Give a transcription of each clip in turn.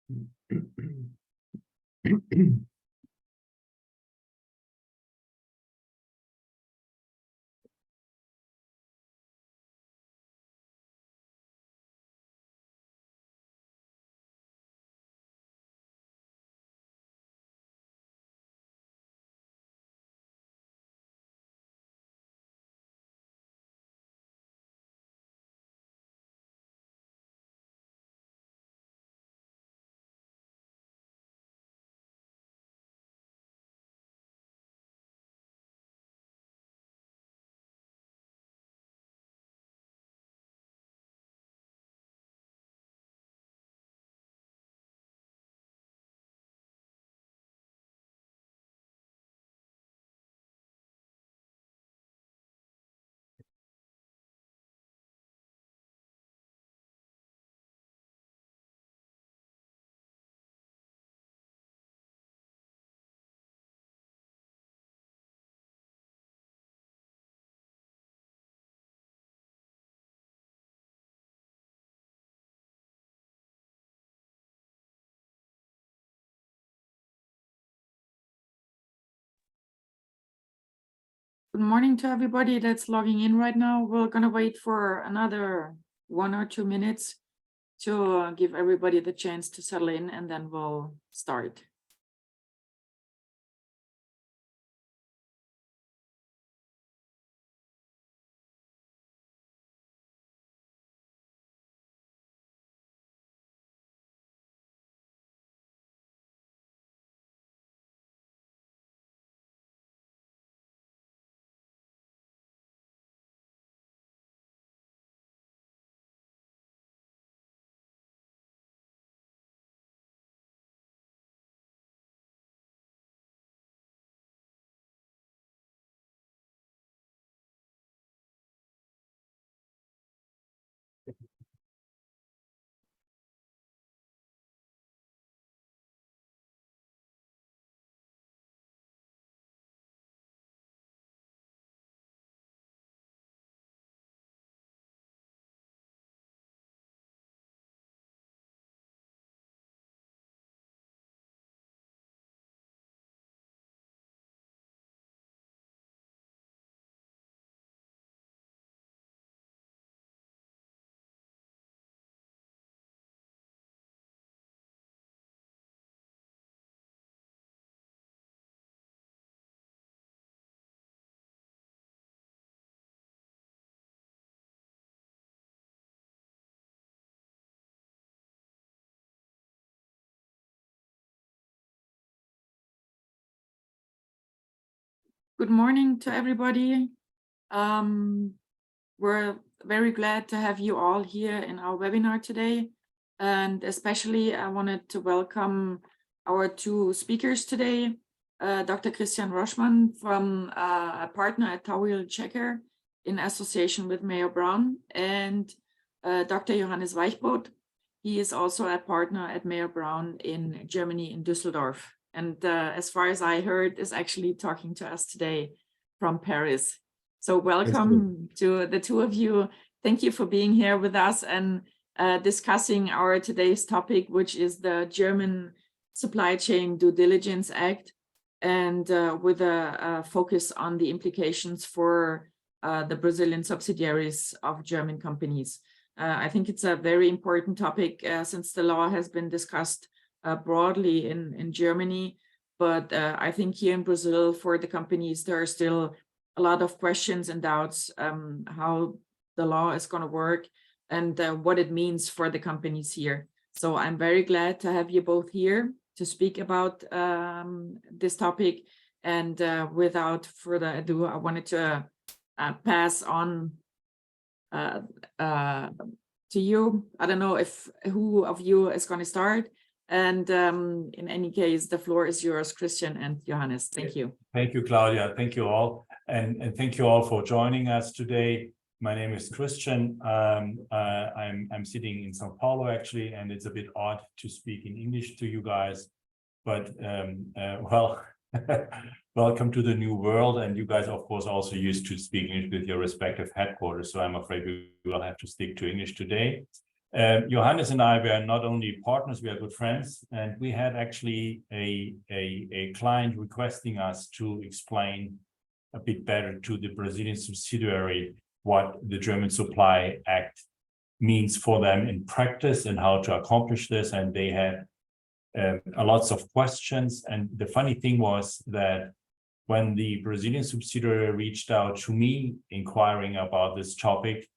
Good morning to everybody that's logging in right now. We're going to wait for another 1 or 2 minutes to give everybody the chance to settle in, and then we'll start. Good morning to everybody. We're very glad to have you all here in our webinar today. And especially I wanted to welcome our 2 speakers today, Dr. Christian Roschmann, from a partner at Tauil Chequer in association with Mayor Brown, and Dr. Johannes Weichbrodt. He is also a partner at Mayor Brown in Germany, in Düsseldorf. And as far as I heard, is actually talking to us today from Paris. So welcome to the 2 of you. Thank you for being here with us and discussing our today's topic, which is the German Supply Chain Due Diligence Act, and with a focus on the implications for the Brazilian subsidiaries of German companies. I think it's a very important topic since the law has been discussed broadly in Germany, but I think here in Brazil, for the companies, there are still a lot of questions and doubts how the law is going to work and what it means for the companies here. So I'm very glad to have you both here to speak about this topic. And without further ado, I wanted to pass on to you. I don't know if who of you is going to start. And in any case, the floor is yours, Christian and Johannes. Thank you. Thank you, Claudia. Thank you all. And thank you all for joining us today. My name is Christian. I'm sitting in Sao Paulo, actually, and it's a bit odd to speak in English to you guys. But, well, welcome to the new world. And you guys, of course, also used to speak English with your respective headquarters. So I'm afraid we will have to stick to English today. Johannes and I were not only partners, we are good friends, and we had actually a client requesting us to explain a bit better to the Brazilian subsidiary what the German Supply Act means for them in practice and how to accomplish this. And they had lots of questions. And the funny thing was that when the Brazilian subsidiary reached out to me inquiring about this topic,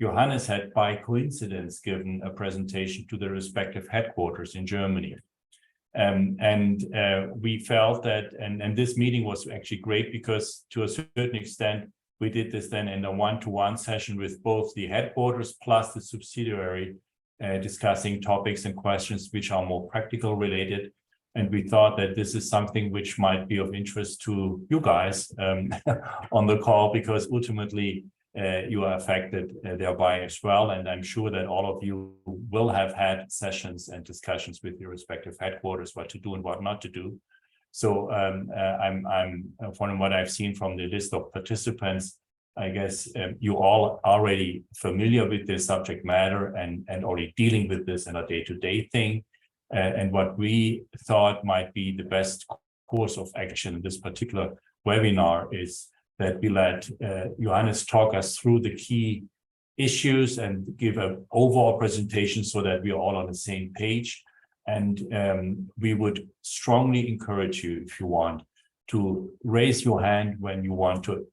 Johannes had by coincidence given a presentation to the respective headquarters in Germany. We felt that, and this meeting was actually great because to a certain extent, we did this then in a one-to-one session with both the headquarters plus the subsidiary, discussing topics and questions which are more practical related. And we thought that this is something which might be of interest to you guys on the call, because ultimately you are affected thereby as well. And I'm sure that all of you will have had sessions and discussions with your respective headquarters, what to do and what not to do. So I'm from what I've seen from the list of participants, I guess you all already familiar with this subject matter and already dealing with this in a day-to-day thing. And what we thought might be the best course of action in this particular webinar is that we let Johannes talk us through the key issues and give an overall presentation so that we are all on the same page. And we would strongly encourage you, if you want, to raise your hand when you want to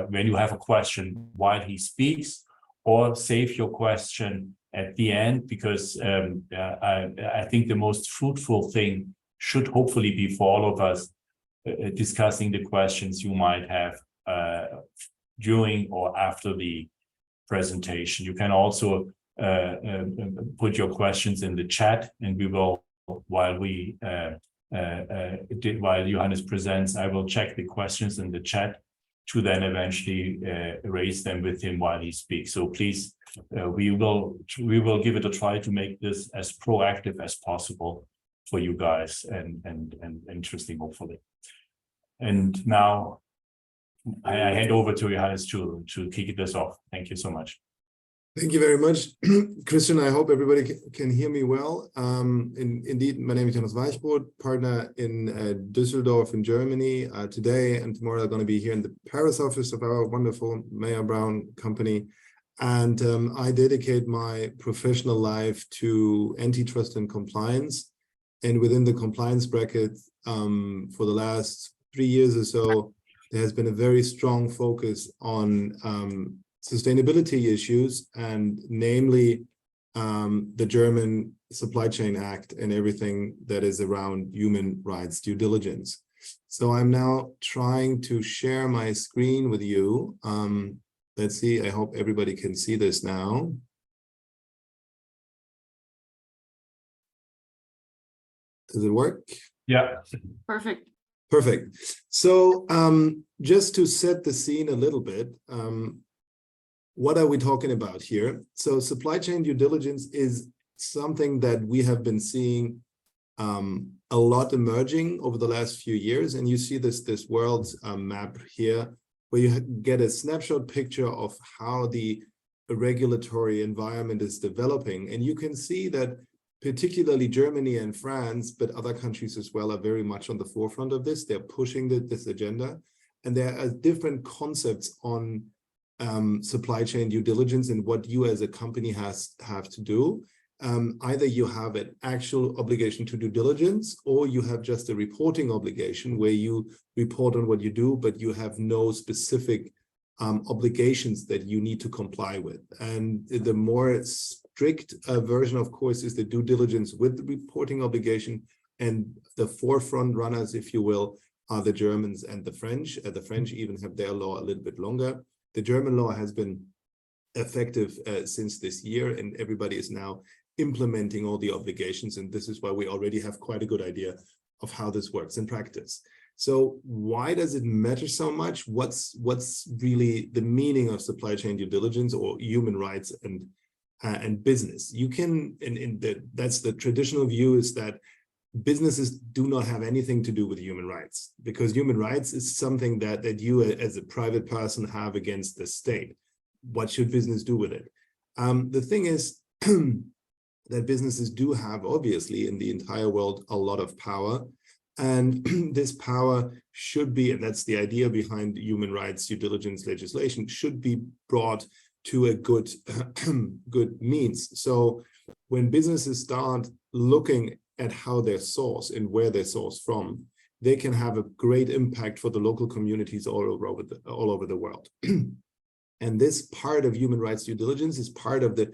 when you have a question while he speaks, or save your question at the end, because I think the most fruitful thing should hopefully be for all of us discussing the questions you might have during or after the presentation. You can also put your questions in the chat, and we will, while Johannes presents, I will check the questions in the chat to then eventually raise them with him while he speaks. So please, we will give it a try to make this as proactive as possible for you guys and interesting, hopefully. And now I hand over to Johannes to kick this off. Thank you so much. Thank you very much, Christian. I hope everybody can hear me well. Indeed, my name is Johannes Weichbrodt, partner in Düsseldorf in Germany. Today and tomorrow I'm going to be here in the Paris office of our wonderful Mayer Brown company. And I dedicate my professional life to antitrust and compliance. And within the compliance bracket, for the last 3 years or so, there has been a very strong focus on sustainability issues, and namely the German Supply Chain Act and everything that is around human rights due diligence. So I'm now trying to share my screen with you. Let's see, I hope everybody can see this now. Does it work? Yeah. Perfect. Perfect. So just to set the scene a little bit, what are we talking about here? So supply chain due diligence is something that we have been seeing a lot emerging over the last few years. And you see this world map here, where you get a snapshot picture of how the regulatory environment is developing. And you can see that particularly Germany and France, but other countries as well, are very much on the forefront of this. They're pushing this agenda. And there are different concepts on supply chain due diligence and what you as a company have to do. Either you have an actual obligation to due diligence, or you have just a reporting obligation where you report on what you do, but you have no specific obligations that you need to comply with. And the more strict version, of course, is the due diligence with the reporting obligation. And the forefront runners, if you will, are the Germans and the French. The French even have their law a little bit longer. The German law has been effective since this year, and everybody is now implementing all the obligations. And this is why we already have quite a good idea of how this works in practice. So why does it matter so much? What's really the meaning of supply chain due diligence or human rights and business? You can, that's the traditional view, is that businesses do not have anything to do with human rights, because human rights is something that you as a private person have against the state. What should business do with it? The thing is, that businesses do have, obviously, in the entire world, a lot of power. And this power should be, and that's the idea behind human rights due diligence legislation, should be brought to a good, good means. So when businesses start looking at how they're sourced and where they're sourced from, they can have a great impact for the local communities all over the world. And this part of human rights due diligence is part of the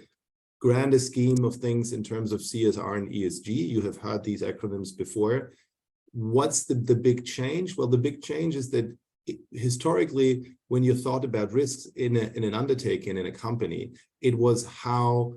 grander scheme of things in terms of CSR and ESG. You have heard these acronyms before. What's the big change? Well, the big change is that historically, when you thought about risks in an undertaking, in a company, it was how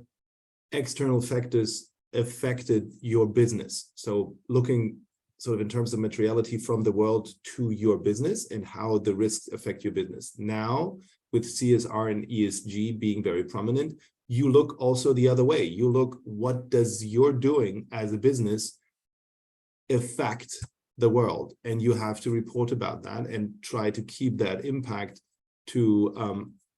external factors affected your business. So looking sort of in terms of materiality from the world to your business and how the risks affect your business. Now, with CSR and ESG being very prominent, you look also the other way. You look, what does your doing as a business affect the world? And you have to report about that and try to keep that impact to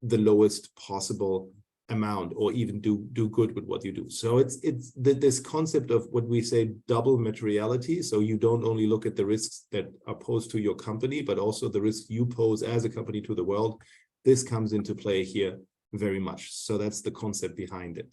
the lowest possible amount, or even do good with what you do. So it's this concept of what we say double materiality. So you don't only look at the risks that are posed to your company, but also the risks you pose as a company to the world. This comes into play here very much. So that's the concept behind it.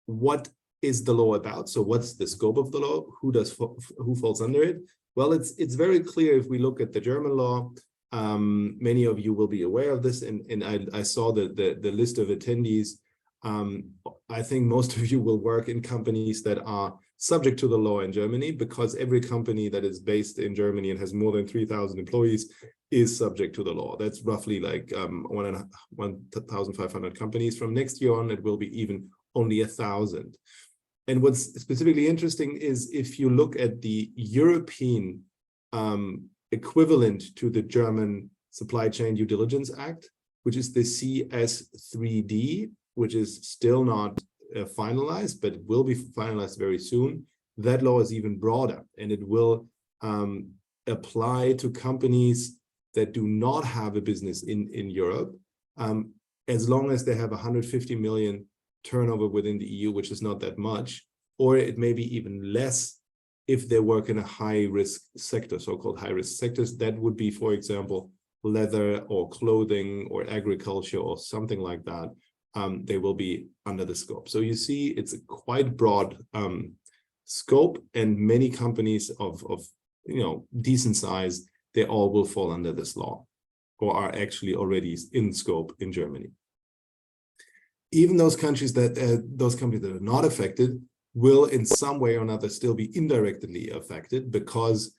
What is the law about? So what's the scope of the law? Who falls under it? Well, it's very clear if we look at the German law. Many of you will be aware of this, and I saw the list of attendees. I think most of you will work in companies that are subject to the law in Germany, because every company that is based in Germany and has more than 3,000 employees is subject to the law. That's roughly like 1,500 companies. From next year on, it will be even only 1,000. And what's specifically interesting is if you look at the European equivalent to the German Supply Chain Due Diligence Act, which is the CS3D, which is still not finalized, but it will be finalized very soon. That law is even broader, and it will apply to companies that do not have a business in Europe, as long as they have 150 million turnover within the EU, which is not that much, or it may be even less if they work in a high-risk sector, so-called high-risk sectors. That would be, for example, leather or clothing or agriculture or something like that. They will be under the scope. So you see, it's a quite broad scope, and many companies of decent size, they all will fall under this law, or are actually already in scope in Germany. Even those countries those companies that are not affected will in some way or another still be indirectly affected, because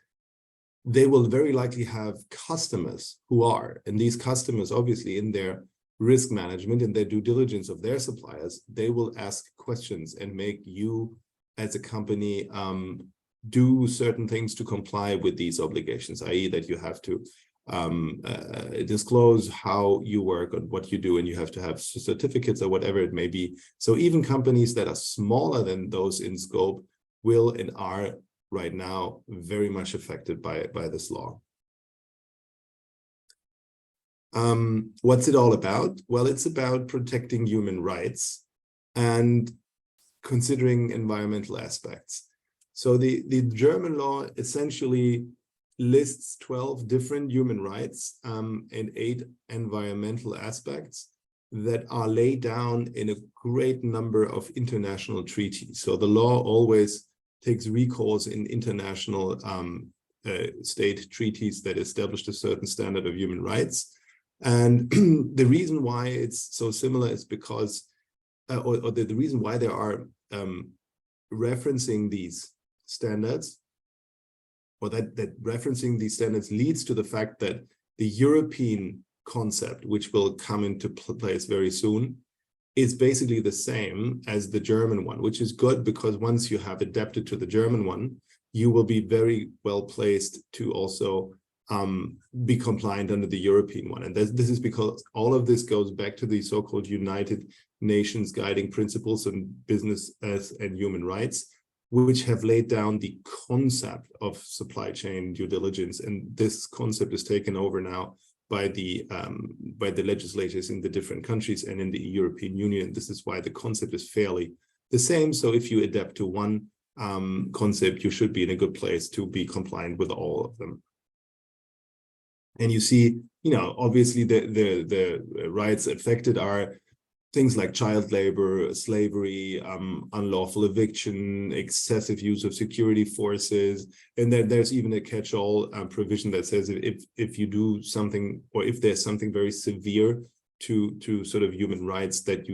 they will very likely have customers who are, and these customers obviously in their risk management and their due diligence of their suppliers, they will ask questions and make you as a company do certain things to comply with these obligations, i.e. that you have to disclose how you work and what you do, and you have to have certificates or whatever it may be. So even companies that are smaller than those in scope will and are right now very much affected by this law. What's it all about? Well, it's about protecting human rights and considering environmental aspects. So the German law essentially lists 12 different human rights and 8 environmental aspects that are laid down in a great number of international treaties. So the law always takes recourse in international state treaties that established a certain standard of human rights. And the reason why it's so similar is because, or the reason why there are referencing these standards, or that referencing these standards leads to the fact that the European concept, which will come into place very soon, is basically the same as the German one, which is good, because once you have adapted to the German one, you will be very well placed to also be compliant under the European one. And this is because all of this goes back to the so-called United Nations guiding principles on business and human rights, which have laid down the concept of supply chain due diligence. And this concept is taken over now by the legislators in the different countries and in the European Union. This is why the concept is fairly the same. So if you adapt to one concept, you should be in a good place to be compliant with all of them. And you see, obviously the rights affected are things like child labor, slavery, unlawful eviction, excessive use of security forces, and then there's even a catch-all provision that says if you do something, or if there's something very severe to sort of human rights that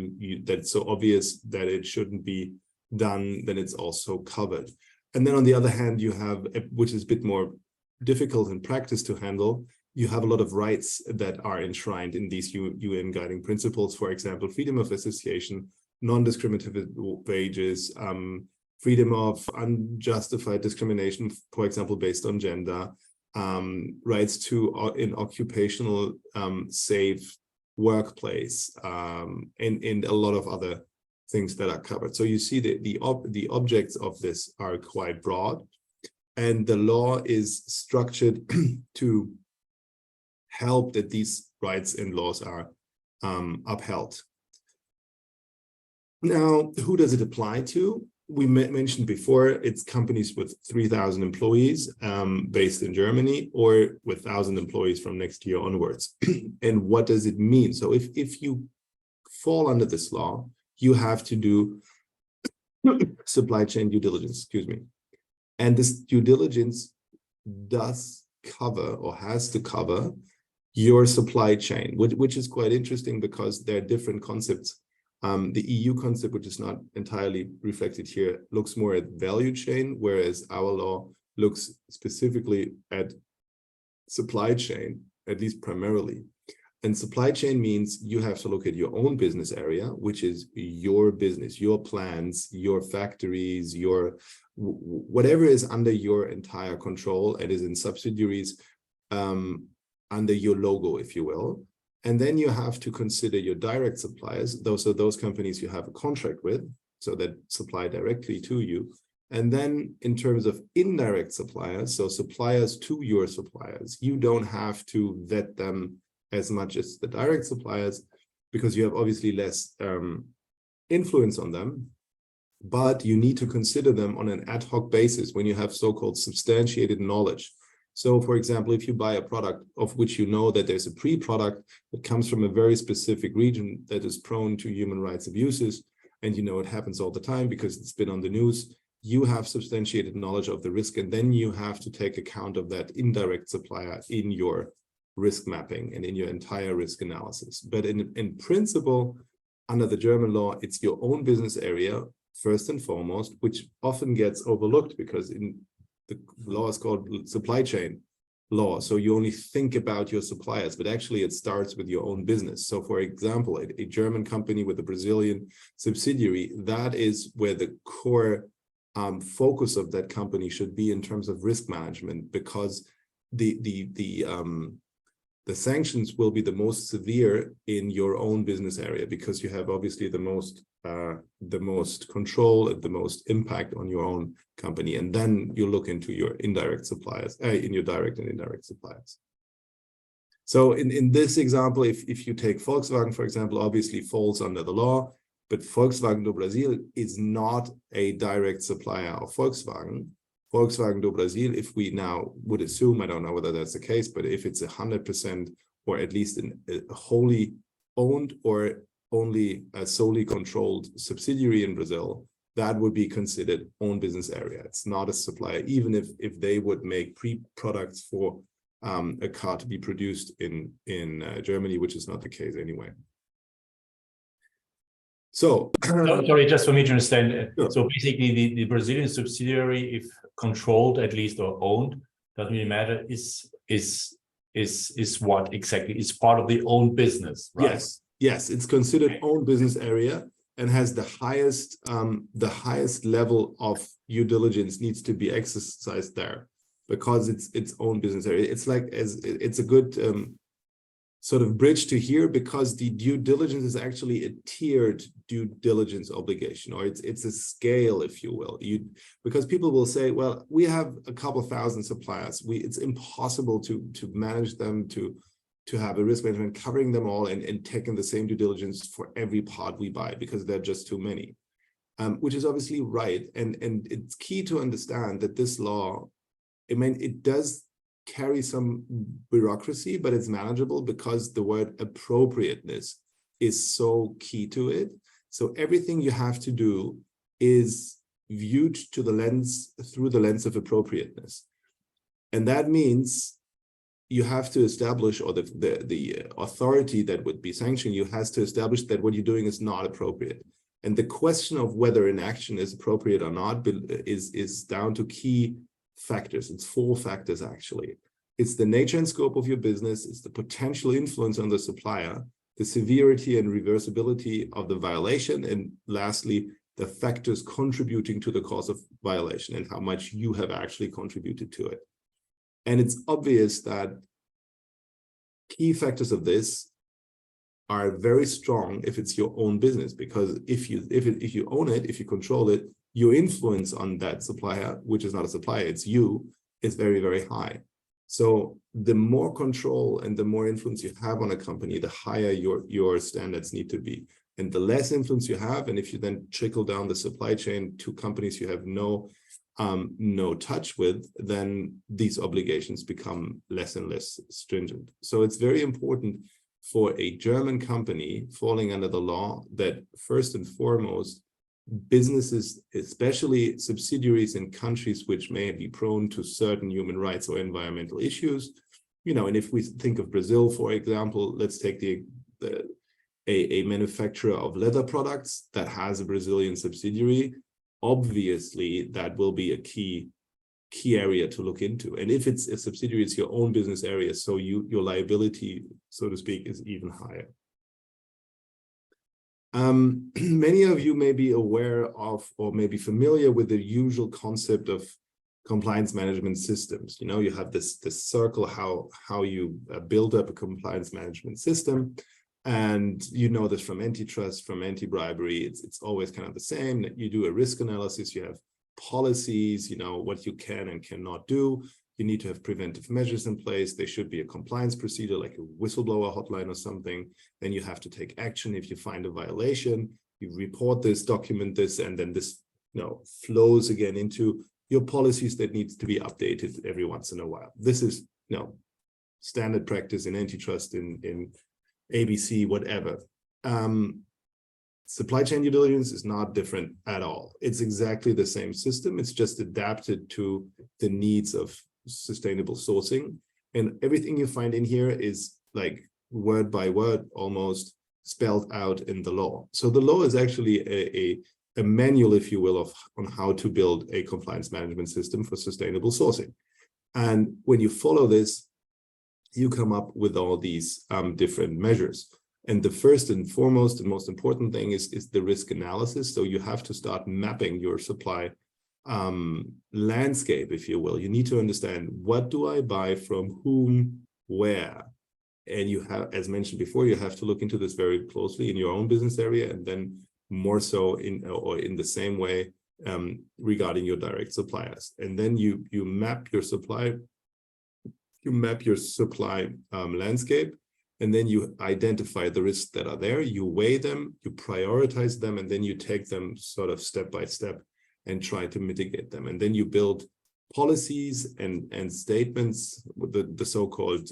that's so obvious that it shouldn't be done, then it's also covered. And then on the other hand, you have, which is a bit more difficult in practice to handle, you have a lot of rights that are enshrined in these UN guiding principles. For example, freedom of association, non-discriminative wages, freedom of unjustified discrimination, for example, based on gender, rights to in occupational safe workplace, and a lot of other things that are covered. So you see that the objects of this are quite broad, and the law is structured to help that these rights and laws are upheld. Now, who does it apply to? We mentioned before, it's companies with 3,000 employees based in Germany, or with 1,000 employees from next year onwards. And what does it mean? So if you fall under this law, you have to do supply chain due diligence, And this due diligence does cover, or has to cover, your supply chain, which is quite interesting because there are different concepts. The EU concept, which is not entirely reflected here, looks more at value chain, whereas our law looks specifically at supply chain, at least primarily. And supply chain means you have to look at your own business area, which is your business, your plants, your factories, your whatever is under your entire control and is in subsidiaries under your logo, if you will. And then you have to consider your direct suppliers. Those are those companies you have a contract with, so that supply directly to you. And then in terms of indirect suppliers, so suppliers to your suppliers, you don't have to vet them as much as the direct suppliers, because you have obviously less influence on them, but you need to consider them on an ad hoc basis when you have so-called substantiated knowledge. So, for example, if you buy a product of which you know that there's a pre-product that comes from a very specific region that is prone to human rights abuses, and you know it happens all the time because it's been on the news, you have substantiated knowledge of the risk, and then you have to take account of that indirect supplier in your risk mapping and in your entire risk analysis. But in principle, under the German law, it's your own business area, first and foremost, which often gets overlooked because in the law is called supply chain law. So you only think about your suppliers, but actually it starts with your own business. So for example, a German company with a Brazilian subsidiary, that is where the core focus of that company should be in terms of risk management, because the sanctions will be the most severe in your own business area, because you have obviously the most control and the most impact on your own company. And then you look into your indirect suppliers, in your direct and indirect suppliers. So in this example, if you take Volkswagen, for example, obviously falls under the law, but Volkswagen do Brasil is not a direct supplier of Volkswagen. Volkswagen do Brasil, if we now would assume, I don't know whether that's the case, but if it's 100% or at least a wholly owned or only a solely controlled subsidiary in Brazil, that would be considered own business area. It's not a supplier, even if they would make pre-products for a car to be produced in Germany, which is not the case anyway. So, sorry, just for me to understand. Sure. So basically, the Brazilian subsidiary, if controlled at least or owned, doesn't really matter. Is what exactly? Is part of the own business, right? Yes, it's considered own business area and has the highest level of due diligence needs to be exercised there, because it's its own business area. It's like it's a good sort of bridge to here, because the due diligence is actually a tiered due diligence obligation, or it's a scale, if you will. Because people will say, well, we have a couple thousand suppliers. It's impossible to manage them, to to have a risk management covering them all and taking the same due diligence for every part we buy because there are just too many, which is obviously right. And it's key to understand that this law, I mean, it does carry some bureaucracy, but it's manageable because the word appropriateness is so key to it. So everything you have to do is viewed through the lens of appropriateness. And that means you have to establish, or the authority that would be sanctioning you has to establish that what you're doing is not appropriate. And the question of whether an action is appropriate or not is down to key factors. It's 4 factors, actually. It's the nature and scope of your business. It's the potential influence on the supplier, the severity and reversibility of the violation, and lastly, the factors contributing to the cause of violation and how much you have actually contributed to it. And it's obvious that key factors of this are very strong if it's your own business, because if you own it, if you control it, your influence on that supplier, which is not a supplier, it's you, is very, very high. So the more control and the more influence you have on a company, the higher your standards need to be. And the less influence you have, and if you then trickle down the supply chain to companies you have no touch with, then these obligations become less and less stringent. So it's very important for a German company falling under the law that first and foremost, businesses, especially subsidiaries in countries which may be prone to certain human rights or environmental issues, and if we think of Brazil, for example, let's take a manufacturer of leather products that has a Brazilian subsidiary. Obviously, that will be a key area to look into. And if it's a subsidiary, it's your own business area, so your liability, so to speak, is even higher. Many of you may be aware of or may be familiar with the usual concept of compliance management systems. You have this circle, how you build up a compliance management system. And you know this from antitrust, from anti-bribery, it's always kind of the same. You do a risk analysis, you have policies, what you can and cannot do. You need to have preventive measures in place. There should be a compliance procedure like a whistleblower hotline or something. Then you have to take action if you find a violation. You report this, document this, and then this flows again into your policies that needs to be updated every once in a while. This is standard practice in antitrust, in ABC, whatever. Supply chain due diligence is not different at all. It's exactly the same system. It's just adapted to the needs of sustainable sourcing. And everything you find in here is like word by word, almost spelled out in the law. So the law is actually a manual, if you will, on how to build a compliance management system for sustainable sourcing. And when you follow this, you come up with all these different measures. And the first and foremost and most important thing is the risk analysis. So you have to start mapping your supply landscape, if you will. You need to understand, what do I buy from whom, where? And you have, as mentioned before, you have to look into this very closely in your own business area, and then more so in the same way regarding your direct suppliers. And then you map your supply. You map your supply landscape, and then you identify the risks that are there, you weigh them, you prioritize them, and then you take them sort of step by step and try to mitigate them. And then you build policies and statements, the so-called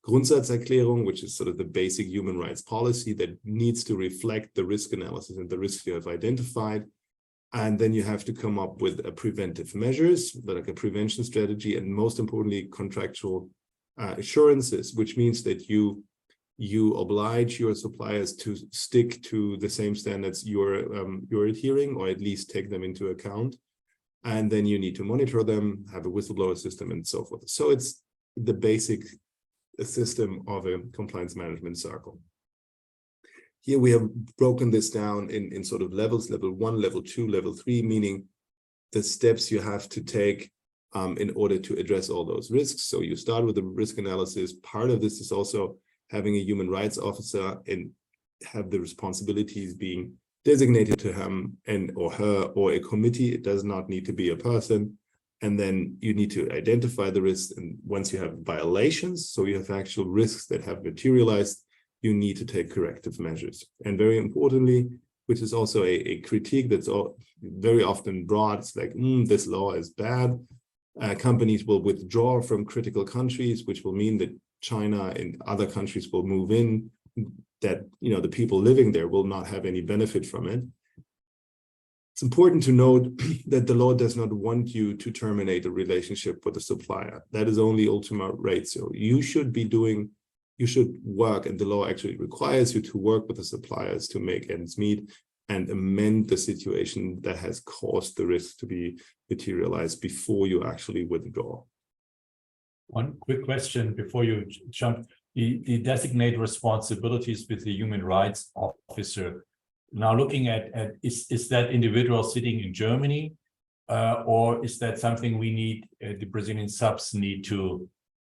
Grundsatzerklärung, which is sort of the basic human rights policy that needs to reflect the risk analysis and the risks you have identified. And then you have to come up with a preventive measures, like a prevention strategy, and most importantly, contractual assurances, which means that you oblige your suppliers to stick to the same standards you're adhering, or at least take them into account. And then you need to monitor them, have a whistleblower system, and so forth. So it's the basic system of a compliance management circle. Here we have broken this down in sort of levels, level 1, level 2, level 3, meaning the steps you have to take in order to address all those risks. So you start with the risk analysis. Part of this is also having a human rights officer and have the responsibilities being designated to him and or her, or a committee. It does not need to be a person. And then you need to identify the risks. And once you have violations, so you have actual risks that have materialized, you need to take corrective measures. And very importantly, which is also a critique that's very often brought, it's like, this law is bad. Companies will withdraw from critical countries, which will mean that China and other countries will move in, that the people living there will not have any benefit from it. It's important to note that the law does not want you to terminate a relationship with a supplier. That is only ultima ratio. You should work, and the law actually requires you to work with the suppliers to make ends meet and amend the situation that has caused the risk to be materialized before you actually withdraw. One quick question before you jump. The designate responsibilities with the human rights officer. Now looking at is that individual sitting in Germany, or is that something we need, the Brazilian subs need to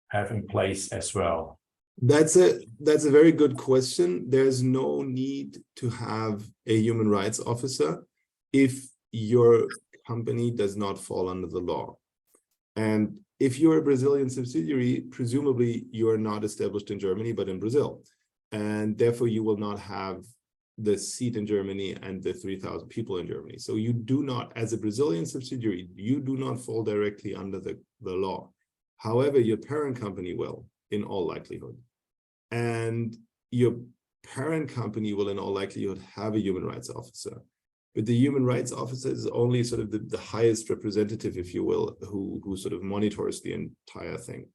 have in place as well? That's a very good question. There's no need to have a human rights officer if your company does not fall under the law. And if you're a Brazilian subsidiary, presumably you are not established in Germany, but in Brazil. And therefore you will not have the seat in Germany and the 3,000 people in Germany. So you do not, as a Brazilian subsidiary, you do not fall directly under the law. However, your parent company will, in all likelihood. And your parent company will, in all likelihood, have a human rights officer. But the human rights officer is only sort of the highest representative, if you will, who sort of monitors the entire thing.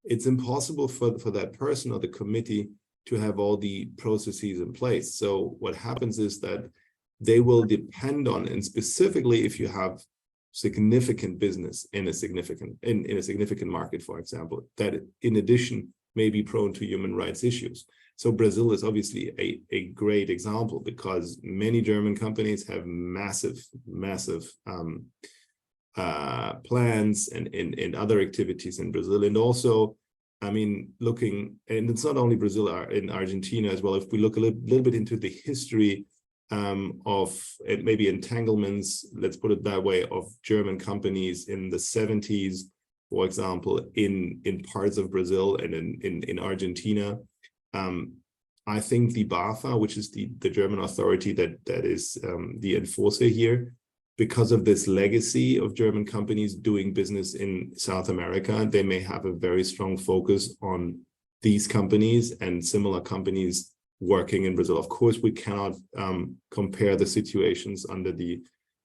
It's impossible for that person or the committee to have all the processes in place. So what happens is that they will depend on, and specifically if you have significant business in a significant market, for example, that in addition may be prone to human rights issues. So Brazil is obviously a great example because many German companies have massive plans and other activities in Brazil. And also, I mean, and it's not only Brazil, in Argentina as well. If we look a little bit into the history of maybe entanglements, let's put it that way, of German companies in the 70s, for example, in parts of Brazil and in Argentina. I think the BAFA, which is the German authority that is the enforcer here, because of this legacy of German companies doing business in South America, they may have a very strong focus on these companies and similar companies working in Brazil. Of course, we cannot compare the situations under the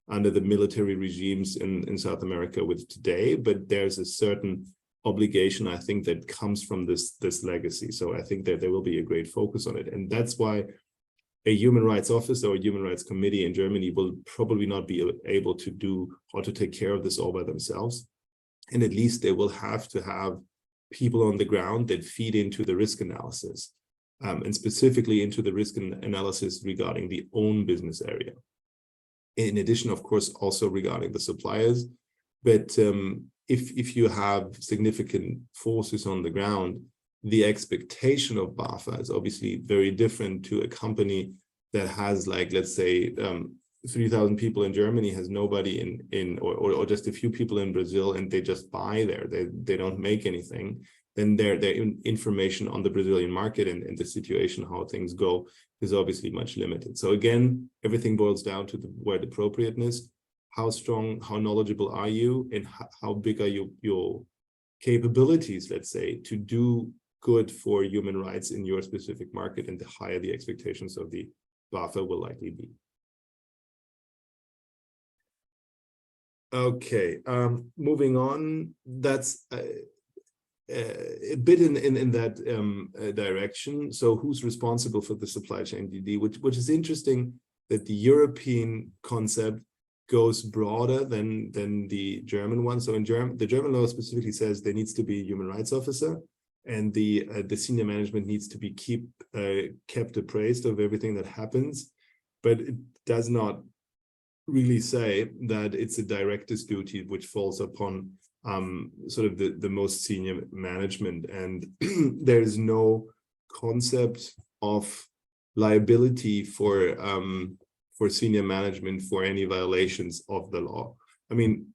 military regimes in South America with today, but there's a certain obligation, I think, that comes from this legacy. So I think that there will be a great focus on it. And that's why a human rights officer or human rights committee in Germany will probably not be able to do or to take care of this all by themselves. And at least they will have to have people on the ground that feed into the risk analysis, and specifically into the risk analysis regarding the own business area. In addition, of course, also regarding the suppliers. But if you have significant forces on the ground, the expectation of BAFA is obviously very different to a company that has, like, let's say, 3,000 people in Germany, has nobody or just a few people in Brazil, and they just buy there. They don't make anything. Then their information on the Brazilian market and the situation, how things go, is obviously much limited. So again, everything boils down to the word appropriateness. How strong, how knowledgeable are you, and how big are your capabilities, let's say, to do good for human rights in your specific market, and the higher the expectations of the BAFA will likely be. Okay, moving on. That's a bit in that direction. So who's responsible for the supply chain DD, which is interesting, that the European concept goes broader than the German one. So the German law specifically says there needs to be a human rights officer, and the senior management needs to be kept appraised of everything that happens, but it does not really say that it's a director's duty which falls upon sort of the most senior management. And there is no concept of liability for senior management for any violations of the law. I mean,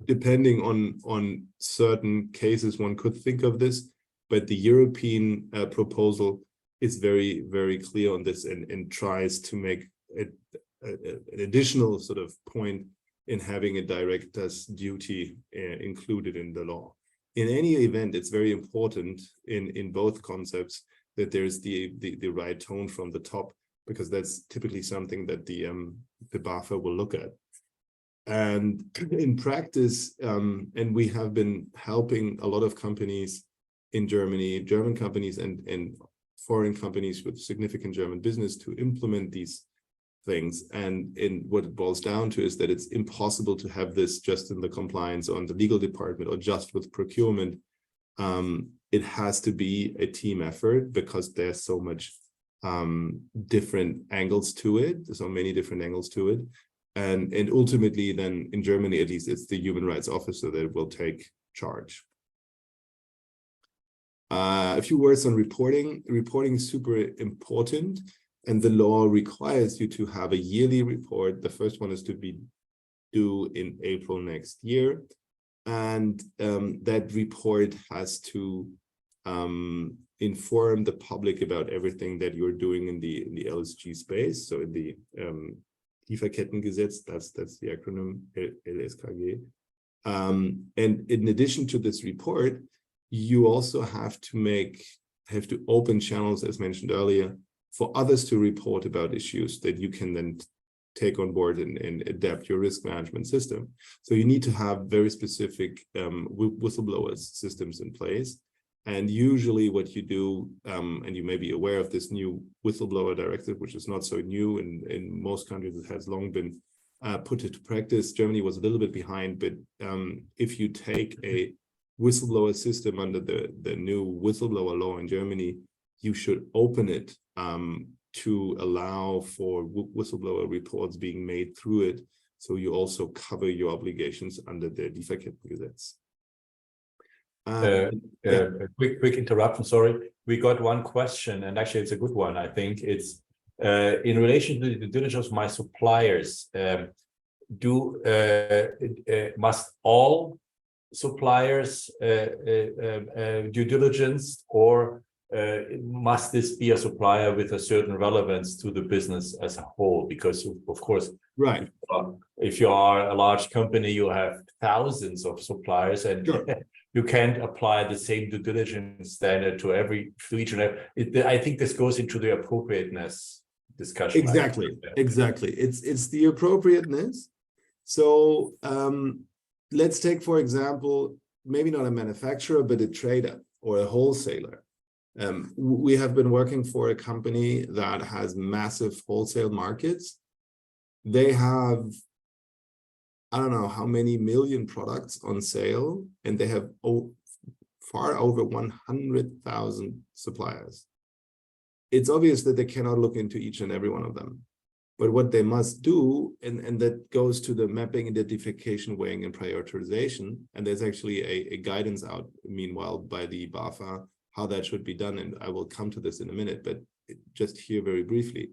depending on certain cases, one could think of this, but the European proposal is very, very clear on this and tries to make it an additional sort of point in having a director's duty included in the law. In any event, it's very important in both concepts that there's the right tone from the top, because that's typically something that the BAFA will look at. And in practice, and we have been helping a lot of companies in Germany, German companies and foreign companies with significant German business to implement these things. And what it boils down to is that it's impossible to have this just in the compliance or in the legal department or just with procurement. It has to be a team effort because there's so much different angles to it, so many different angles to it. And ultimately then in Germany, at least, it's the human rights officer that will take charge. A few words on reporting. Reporting is super important, and the law requires you to have a yearly report. The first one is to be due in April next year. And that report has to inform the public about everything that you're doing in the LSG space. So in the Lieferkettengesetz, that's the acronym LSKG. And in addition to this report, you also have to open channels, as mentioned earlier, for others to report about issues that you can then take on board and adapt your risk management system. So you need to have very specific whistleblowers systems in place. And usually what you do, and you may be aware of this new whistleblower directive, which is not so new, in most countries it has long been put into practice. Germany was a little bit behind, but if you take a whistleblower system under the new whistleblower law in Germany, you should open it to allow for whistleblower reports being made through it. So you also cover your obligations under the Lieferkettengesetz. Quick interruption, sorry. We got one question, and actually it's a good one. I think it's in relation to the due diligence of my suppliers. Must all suppliers due diligence, or must this be a supplier with a certain relevance to the business as a whole? Because of course, right, if you are a large company, you have thousands of suppliers, and sure, you can't apply the same due diligence standard to each and every. I think this goes into the appropriateness discussion. Exactly. It's the appropriateness. So let's take, for example, maybe not a manufacturer, but a trader or a wholesaler. We have been working for a company that has massive wholesale markets. They have, I don't know how many million products on sale, and they have far over 100,000 suppliers. It's obvious that they cannot look into each and every one of them. But what they must do, and that goes to the mapping, identification, weighing, and prioritization, and there's actually a guidance out, meanwhile, by the BAFA, how that should be done, and I will come to this in a minute, but just here very briefly.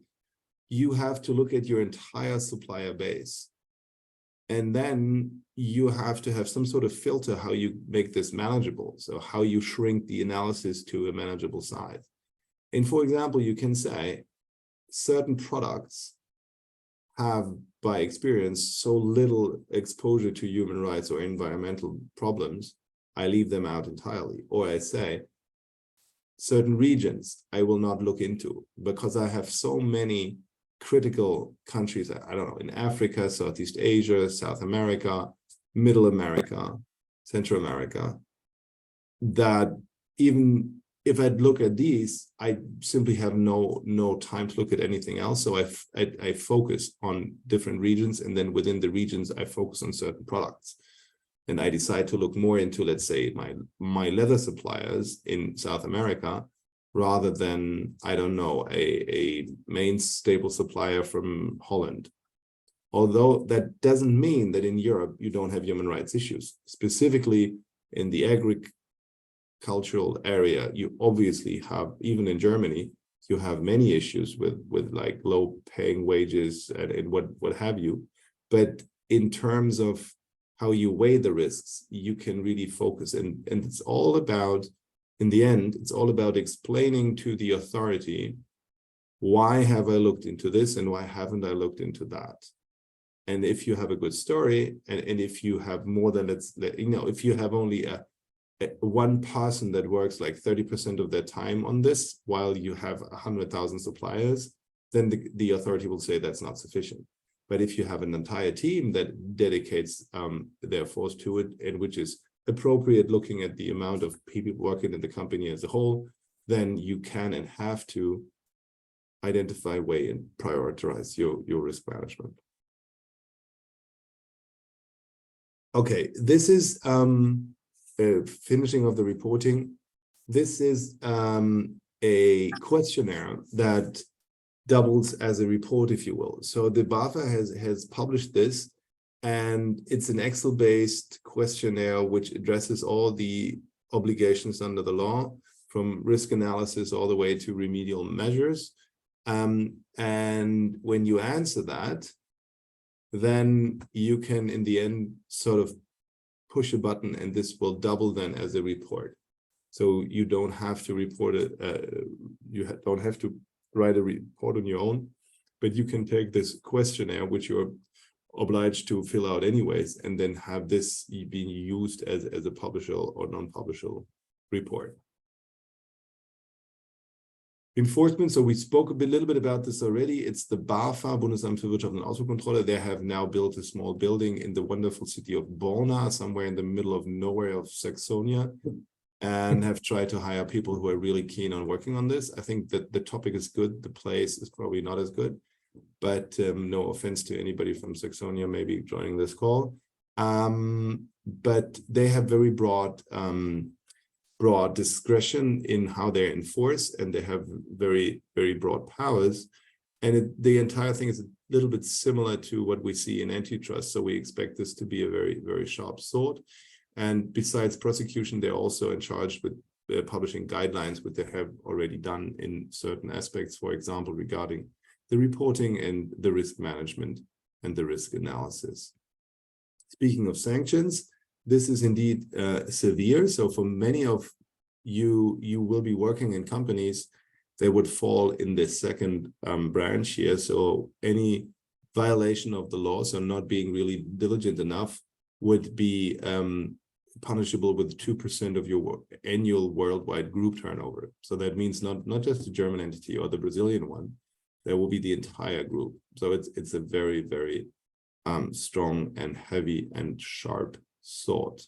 You have to look at your entire supplier base. And then you have to have some sort of filter how you make this manageable. So how you shrink the analysis to a manageable size. And for example, you can say certain products have, by experience, so little exposure to human rights or environmental problems, I leave them out entirely. Or I say, certain regions I will not look into because I have so many critical countries, I don't know, in Africa, Southeast Asia, South America, Middle America, Central America, that even if I'd look at these, I simply have no time to look at anything else. So I focus on different regions, and then within the regions, I focus on certain products. And I decide to look more into, let's say, my leather suppliers in South America, rather than, I don't know, a main staple supplier from Holland. Although that doesn't mean that in Europe you don't have human rights issues. Specifically in the agricultural area, you obviously have, even in Germany, you have many issues with like low paying wages and what have you. But in terms of how you weigh the risks, you can really focus. And it's all about, in the end, it's all about explaining to the authority, why have I looked into this and why haven't I looked into that? And if you have a good story, and if you have more than, if you have only one person that works like 30% of their time on this, while you have 100,000 suppliers, then the authority will say that's not sufficient. But if you have an entire team that dedicates their force to it, and which is appropriate looking at the amount of people working in the company as a whole, then you can and have to identify, weigh, and prioritize your risk management. Okay, this is finishing of the reporting. This is a questionnaire that doubles as a report, if you will. So the BAFA has published this, and it's an Excel-based questionnaire which addresses all the obligations under the law, from risk analysis all the way to remedial measures. And when you answer that, then you can, in the end, sort of push a button, and this will double then as a report. So you don't have to report it, you don't have to write a report on your own, but you can take this questionnaire, which you're obliged to fill out anyways, and then have this being used as a publishable or non-publishable report. Enforcement, so we spoke a little bit about this already. It's the BAFA, Bundesamt für Wirtschaft und Ausfuhrkontrolle. They have now built a small building in the wonderful city of Borna, somewhere in the middle of nowhere of Saxonia, and have tried to hire people who are really keen on working on this. I think that the topic is good. The place is probably not as good, but no offense to anybody from Saxonia maybe joining this call. But they have very broad discretion in how they enforce, and they have very, very broad powers. And the entire thing is a little bit similar to what we see in antitrust. So we expect this to be a very, very sharp sword. And besides prosecution, they're also in charge with publishing guidelines, which they have already done in certain aspects, for example, regarding the reporting and the risk management and the risk analysis. Speaking of sanctions, this is indeed severe. So for many of you will be working in companies, they would fall in this second branch here. So any violation of the law, so not being really diligent enough, would be punishable with 2% of your annual worldwide group turnover. So that means not just the German entity or the Brazilian one, there will be the entire group. So it's a very, very strong and heavy and sharp sword.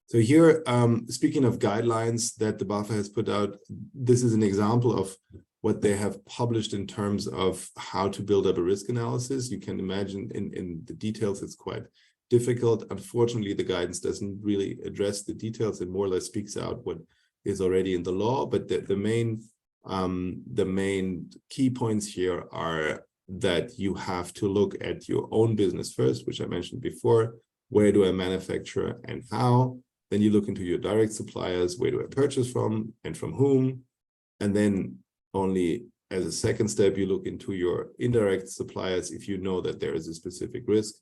So here, speaking of guidelines that the BAFA has put out, this is an example of what they have published in terms of how to build up a risk analysis. You can imagine in the details, it's quite difficult. Unfortunately, the guidance doesn't really address the details. It more or less speaks out what is already in the law. But the main key points here are that you have to look at your own business first, which I mentioned before. Where do I manufacture and how? Then you look into your direct suppliers. Where do I purchase from and from whom? And then only as a second step, you look into your indirect suppliers if you know that there is a specific risk.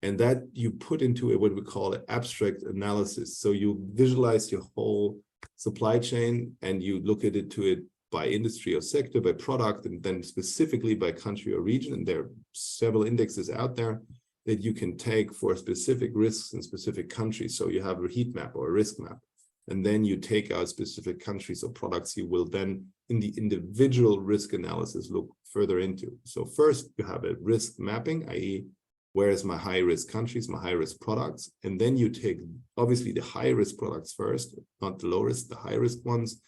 And that you put into what we call an abstract analysis. So you visualize your whole supply chain and you look at it by industry or sector, by product, and then specifically by country or region. And there are several indexes out there that you can take for specific risks in specific countries. So you have a heat map or a risk map, and then you take out specific countries or products you will then in the individual risk analysis look further into. So first you have a risk mapping, i.e. where is my high risk countries, my high risk products, and then you take obviously the high risk products first, not the low risk, the high risk ones.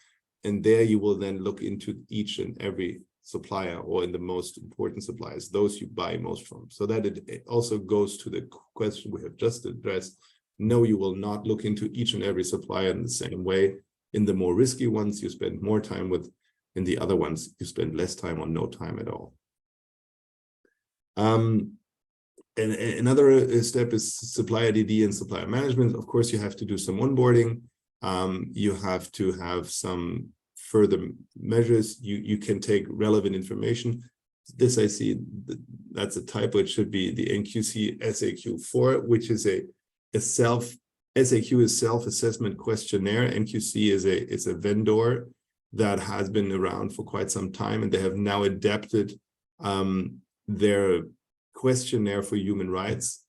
And there you will then look into each and every supplier, or in the most important suppliers, those you buy most from. So that it also goes to the question we have just addressed. No, you will not look into each and every supplier in the same way. In the more risky ones, you spend more time with. In the other ones, you spend less time or no time at all. And another step is supplier DD and supplier management. Of course, you have to do some onboarding. You have to have some further measures. You can take relevant information. This I see, that's a typo. It should be the NQC SAQ4, which is a SAQ is self-assessment questionnaire. NQC is a vendor that has been around for quite some time, and they have now adapted their questionnaire for human rights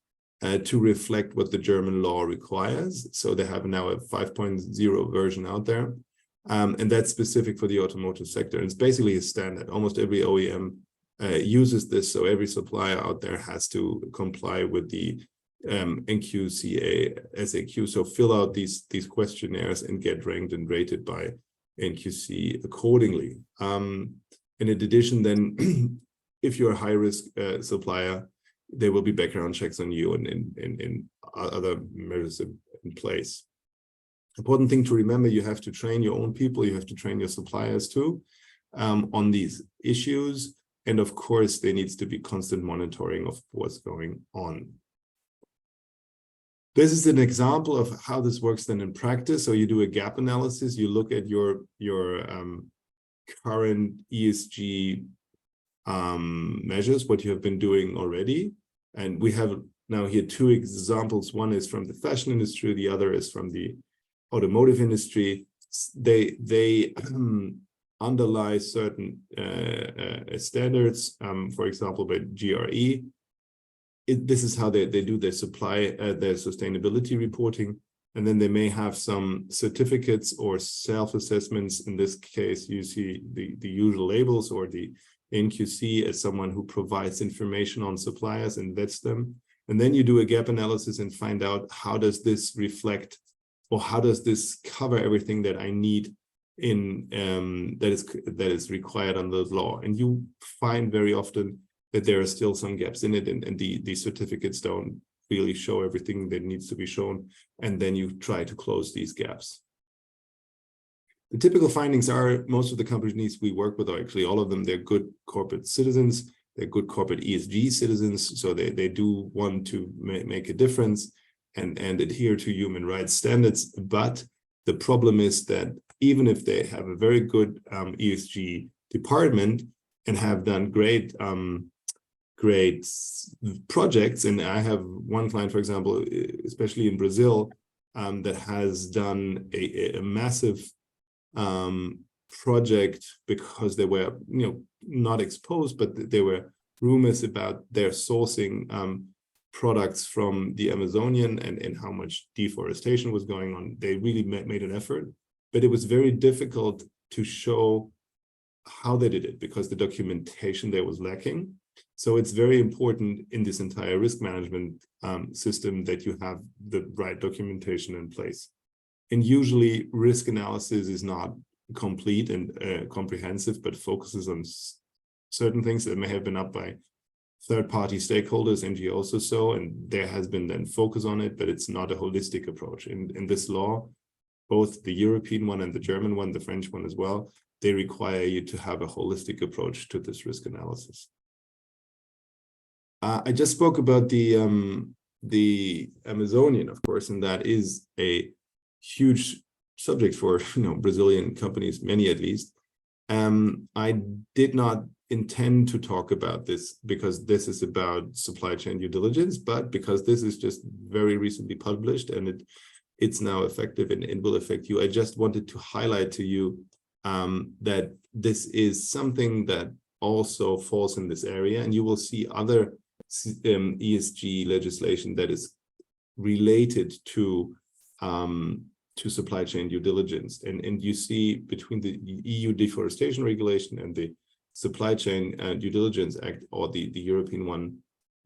to reflect what the German law requires. So they have now a 5.0 version out there, and that's specific for the automotive sector. And it's basically a standard. Almost every OEM uses this, so every supplier out there has to comply with the NQCA SAQ. So fill out these questionnaires and get ranked and rated by NQC accordingly. And in addition, then, if you're a high-risk supplier, there will be background checks on you and other measures in place. Important thing to remember, you have to train your own people, you have to train your suppliers too on these issues. And of course, there needs to be constant monitoring of what's going on. This is an example of how this works then in practice. So you do a gap analysis, you look at your current ESG measures, what you have been doing already. And we have now here two examples. One is from the fashion industry, the other is from the automotive industry. They underlie certain standards, for example, by GRE. This is how they do their their sustainability reporting. And then they may have some certificates or self-assessments. In this case, you see the usual labels, or the NQC as someone who provides information on suppliers and vets them. And then you do a gap analysis and find out, how does this reflect, or how does this cover everything that I need in that is required under the law. And you find very often that there are still some gaps in it, and the certificates don't really show everything that needs to be shown, and then you try to close these gaps. The typical findings are, most of the companies we work with, or actually all of them, they're good corporate citizens, they're good corporate ESG citizens, so they do want to make a difference and adhere to human rights standards. But the problem is that even if they have a very good ESG department and have done great projects, and I have one client, for example, especially in Brazil, that has done a massive project because they were, not exposed, but there were rumors about their sourcing products from the Amazonian and how much deforestation was going on. They really made an effort, but it was very difficult to show how they did it because the documentation there was lacking. So it's very important in this entire risk management system that you have the right documentation in place. And usually risk analysis is not complete and comprehensive, but focuses on certain things that may have been up by third-party stakeholders, NGOs or so, and there has been then focus on it, but it's not a holistic approach. In this law, both the European one and the German one, the French one as well, they require you to have a holistic approach to this risk analysis. I just spoke about the Amazonian, of course, and that is a huge subject for Brazilian companies, many at least. I did not intend to talk about this because this is about supply chain due diligence, but because this is just very recently published and it's now effective and it will affect you. I just wanted to highlight to you that this is something that also falls in this area, and you will see other ESG legislation that is related to supply chain due diligence. And you see between the EU deforestation regulation and the Supply Chain Due Diligence Act, or the European one,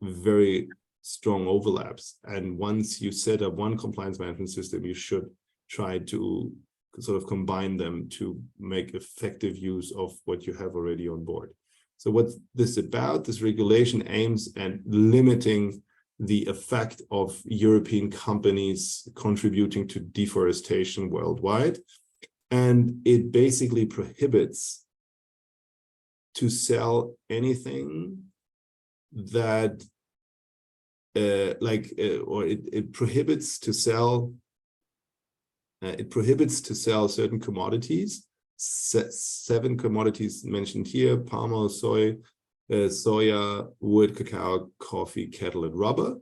very strong overlaps. And once you set up one compliance management system, you should try to sort of combine them to make effective use of what you have already on board. So what's this about? This regulation aims at limiting the effect of European companies contributing to deforestation worldwide. And it basically prohibits to sell anything that it prohibits to sell certain commodities, 7 commodities mentioned here: palm oil, soy, soya, wood, cacao, coffee, cattle, and rubber,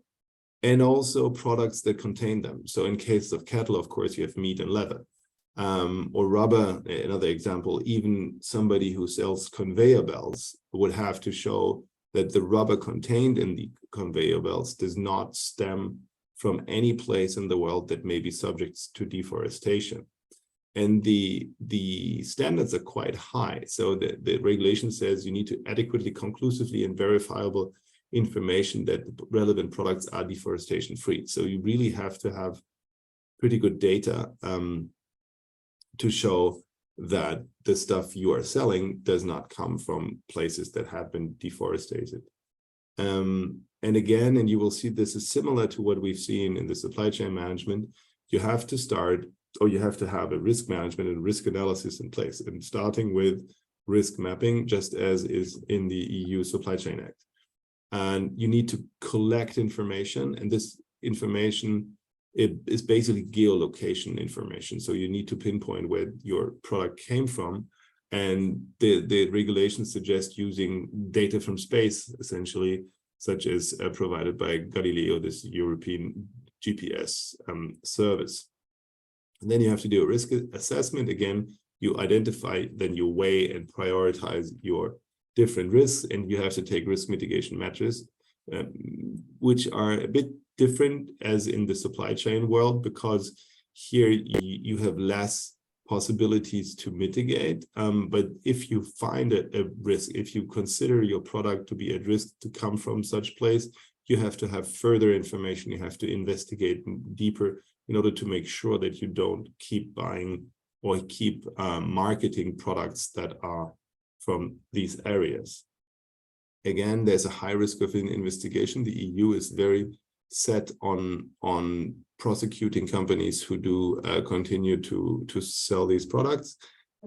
and also products that contain them. So in case of cattle, of course, you have meat and leather. Or rubber, another example, even somebody who sells conveyor belts would have to show that the rubber contained in the conveyor belts does not stem from any place in the world that may be subject to deforestation. And the standards are quite high. So the regulation says you need to adequately, conclusively, and verifiable information that the relevant products are deforestation free. So you really have to have pretty good data to show that the stuff you are selling does not come from places that have been deforested. And again, and you will see this is similar to what we've seen in the supply chain management, you have to start, or you have to have a risk management and risk analysis in place, and starting with risk mapping, just as is in the EU Supply Chain Act. And you need to collect information, and this information, it is basically geolocation information. So you need to pinpoint where your product came from. And the regulations suggest using data from space, essentially, such as provided by Galileo, this European GPS service. And then you have to do a risk assessment. Again, you identify, then you weigh and prioritize your different risks, and you have to take risk mitigation measures, which are a bit different as in the supply chain world, because here you have less possibilities to mitigate. But if you find a risk, if you consider your product to be at risk to come from such place, you have to have further information. You have to investigate deeper in order to make sure that you don't keep buying or keep marketing products that are from these areas. Again, there's a high risk of an investigation. The EU is very set on prosecuting companies who do continue to sell these products.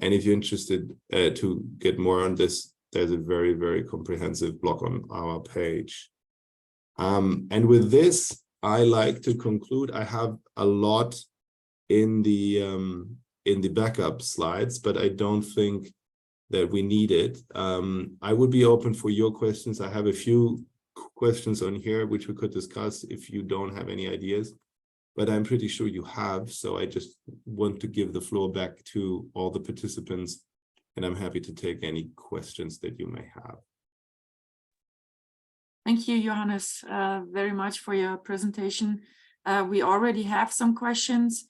And if you're interested to get more on this, there's a very, very comprehensive blog on our page. And with this, I like to conclude. I have a lot in the backup slides, but I don't think that we need it. I would be open for your questions. I have a few questions on here which we could discuss if you don't have any ideas, but I'm pretty sure you have. So I just want to give the floor back to all the participants, and I'm happy to take any questions that you may have. Thank you, Johannes, very much for your presentation. We already have some questions.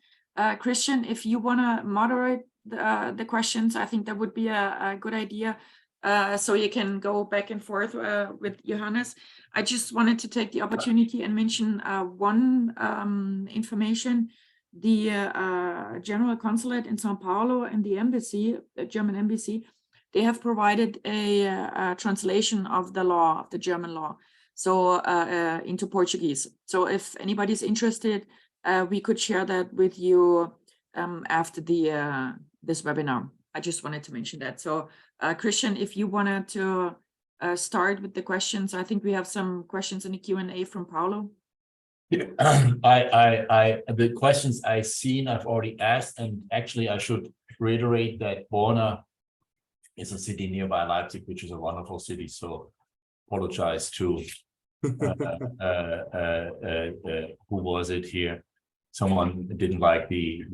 Christian, if you want to moderate the questions, I think that would be a good idea, so you can go back and forth with Johannes. I just wanted to take the opportunity and mention one information. The General Consulate in Sao Paulo and the embassy, the German embassy, they have provided a translation of the law, of the German law, so into Portuguese. So if anybody's interested, we could share that with you after this webinar. I just wanted to mention that. So Christian, if you wanted to start with the questions, I think we have some questions in the Q&A from Paulo. Yeah, the questions I've seen, I've already asked, and actually I should reiterate that Borna is a city nearby Leipzig, which is a wonderful city. So apologize to who was it here? Someone didn't like the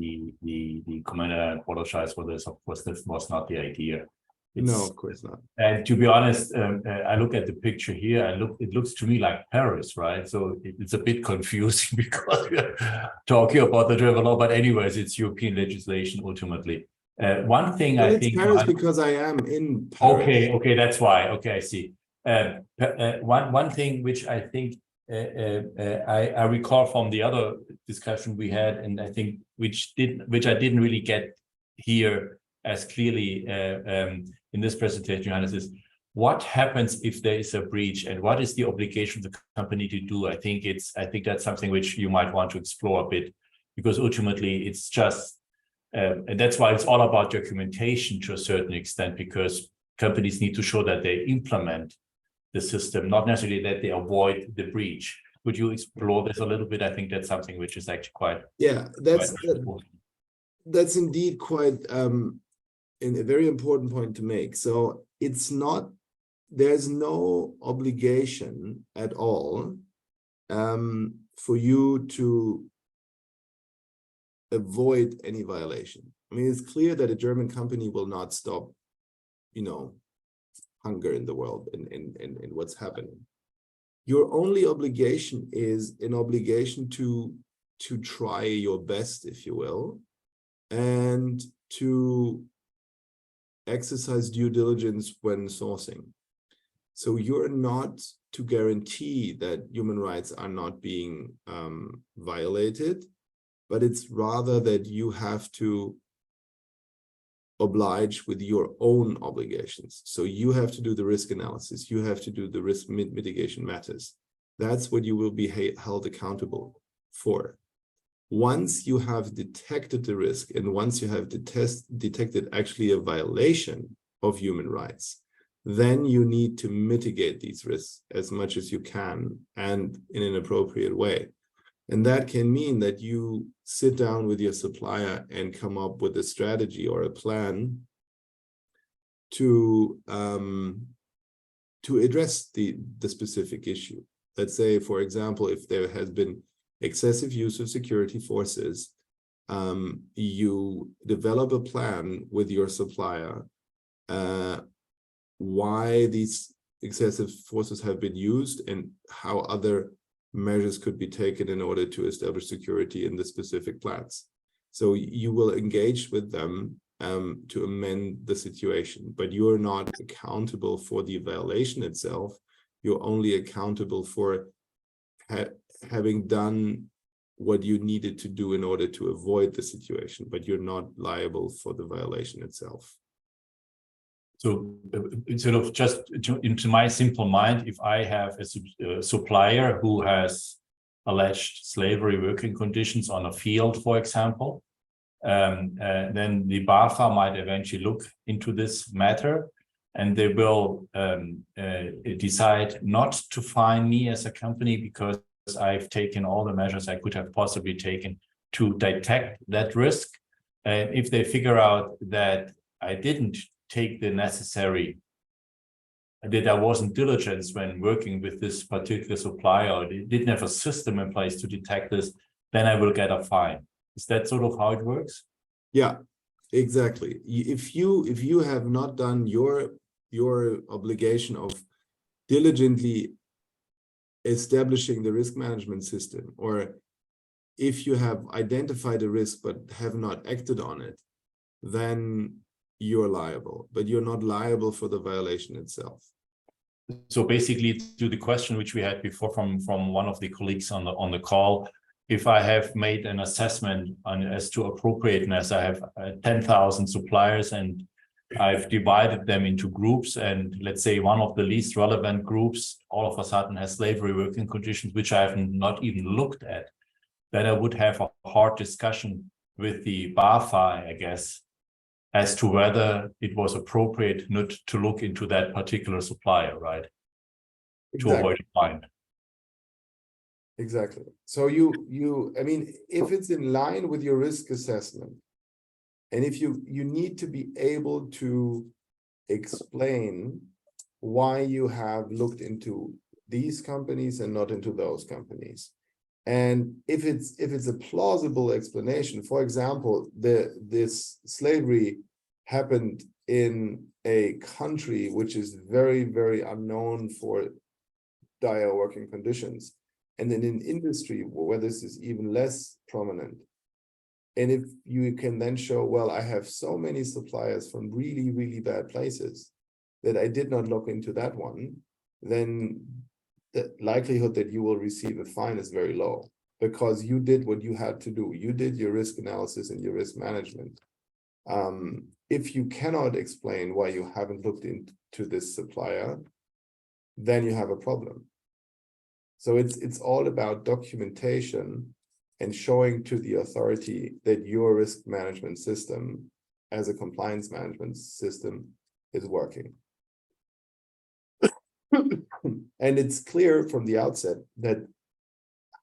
comment. I apologize for this. Of course, that was not the idea. No, of course not. And to be honest, I look at the picture here. It looks to me like Paris, right? So it's a bit confusing because we're talking about the German law. But anyways, it's European legislation ultimately. One thing I think Paris because I am in Paris. Okay, that's why. Okay, I see. One thing which I think I recall from the other discussion we had, and I think which I didn't really get here as clearly in this presentation, Johannes, is what happens if there is a breach, and what is the obligation of the company to do? I think that's something which you might want to explore a bit, because ultimately it's just and that's why it's all about documentation to a certain extent, because companies need to show that they implement the system, not necessarily that they avoid the breach. Would you explore this a little bit? I think that's something which is actually quite that's indeed quite a very important point to make. So it's not there's no obligation at all for you to avoid any violation. I mean, it's clear that a German company will not stop, hunger in the world and what's happening. Your only obligation is an obligation to try your best, if you will, and to exercise due diligence when sourcing. So you're not to guarantee that human rights are not being violated, but it's rather that you have to oblige with your own obligations. So you have to do the risk analysis. You have to do the risk mitigation matters. That's what you will be held accountable for. Once you have detected the risk and once you have detected actually a violation of human rights, then you need to mitigate these risks as much as you can and in an appropriate way. And that can mean that you sit down with your supplier and come up with a strategy or a plan to address the specific issue. Let's say, for example, if there has been excessive use of security forces, you develop a plan with your supplier why these excessive forces have been used and how other measures could be taken in order to establish security in the specific plants. So you will engage with them to amend the situation, but you are not accountable for the violation itself. You're only accountable for having done what you needed to do in order to avoid the situation, but you're not liable for the violation itself. So sort of just into my simple mind, if I have a supplier who has alleged slavery working conditions on a field, for example, then the BAFA might eventually look into this matter and they will decide not to fine me as a company because I've taken all the measures I could have possibly taken to detect that risk. And if they figure out that I didn't take the necessary, that I wasn't diligent when working with this particular supplier, or they didn't have a system in place to detect this, then I will get a fine. Is that sort of how it works? Yeah, exactly. If you have not done your obligation of diligently establishing the risk management system, or if you have identified a risk but have not acted on it, then you're liable, but you're not liable for the violation itself. So basically, to the question which we had before from one of the colleagues on the call, if I have made an assessment as to appropriateness, I have 10,000 suppliers and I've divided them into groups, and let's say one of the least relevant groups all of a sudden has slavery working conditions which I have not even looked at, then I would have a hard discussion with the BAFA, I guess, as to whether it was appropriate not to look into that particular supplier, right? Exactly. To avoid a fine. Exactly. So I mean, if it's in line with your risk assessment, and if you need to be able to explain why you have looked into these companies and not into those companies. And if it's a plausible explanation, for example, this slavery happened in a country which is very, very unknown for dire working conditions, and in an industry where this is even less prominent. And if you can then show, well, I have so many suppliers from really, really bad places that I did not look into that one, then the likelihood that you will receive a fine is very low, because you did what you had to do. You did your risk analysis and your risk management. If you cannot explain why you haven't looked into this supplier, then you have a problem. So it's all about documentation and showing to the authority that your risk management system as a compliance management system is working. And it's clear from the outset that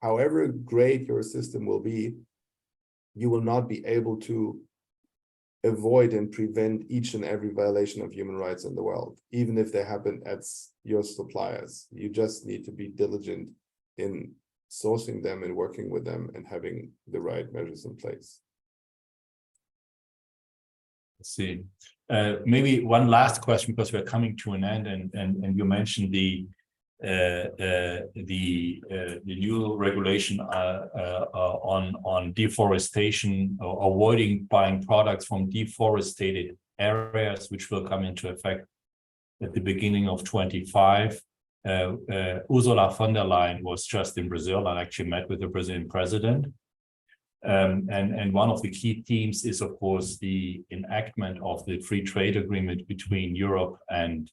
however great your system will be, you will not be able to avoid and prevent each and every violation of human rights in the world, even if they happen at your suppliers. You just need to be diligent in sourcing them and working with them and having the right measures in place. Let's see. Maybe one last question, because we're coming to an end, and you mentioned the new regulation on deforestation, or avoiding buying products from deforested areas, which will come into effect at the beginning of 25. Ursula von der Leyen was just in Brazil and actually met with the Brazilian president. And one of the key themes is, of course, the enactment of the free trade agreement between Europe and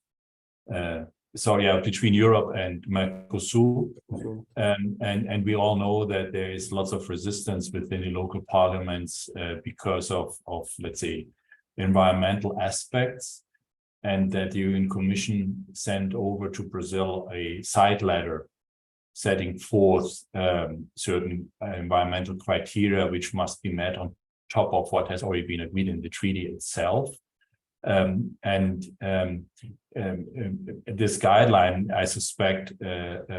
between Europe and Mercosur. And we all know that there is lots of resistance within the local parliaments because of, let's say, environmental aspects, and that the European Commission sent over to Brazil a side letter setting forth certain environmental criteria which must be met on top of what has already been agreed in the treaty itself. This guideline, I suspect,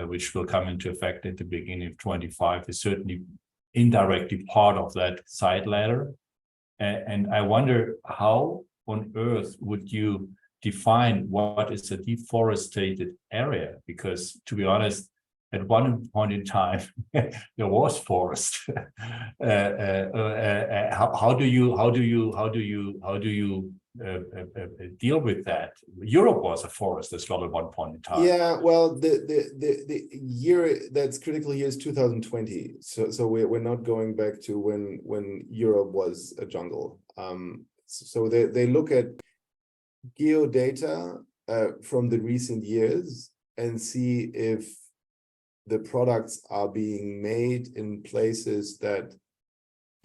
which will come into effect at the beginning of 25, is certainly indirectly part of that side letter. And I wonder, how on earth would you define what is a deforested area? Because, to be honest, at one point in time, there was forest. How do you deal with that? Europe was a forest as well at one point in time. Yeah, well, the year that's critical here is 2020. So we're not going back to when Europe was a jungle. So they look at geodata from the recent years and see if the products are being made in places that